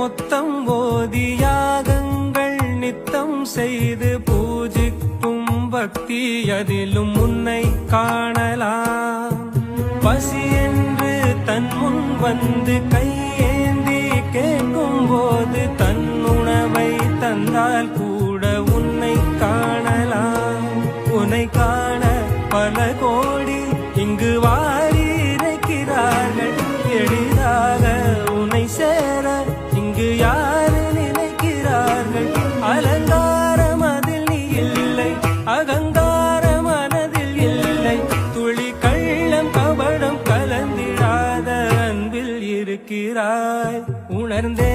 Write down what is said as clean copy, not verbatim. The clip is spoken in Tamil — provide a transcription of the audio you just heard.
மொத்தம் ஓதி யாகங்கள் நித்தம் செய்து பூஜிக்கும் பக்தி அதிலும் உன்னை காணலாம். பசி என்று தன் முன் வந்து கையேந்தி கேட்கும் போது தன் உணவை தந்தால் கூட உன்னை காணலாம். உன்னை காண பல கோடி இங்கு வாரி இறைக்கிறார்கள். எளிதாக உன்னை சேர இங்கு யாரு நினைக்கிறார்கள். அலங்காரம் அதில் நீ இல்லை, அகங்காரம் மனதில் இல்லை. துளி கள்ளம் கபடம் கலந்திடாத அன்பில் இருக்கிறாய். உணர்ந்தே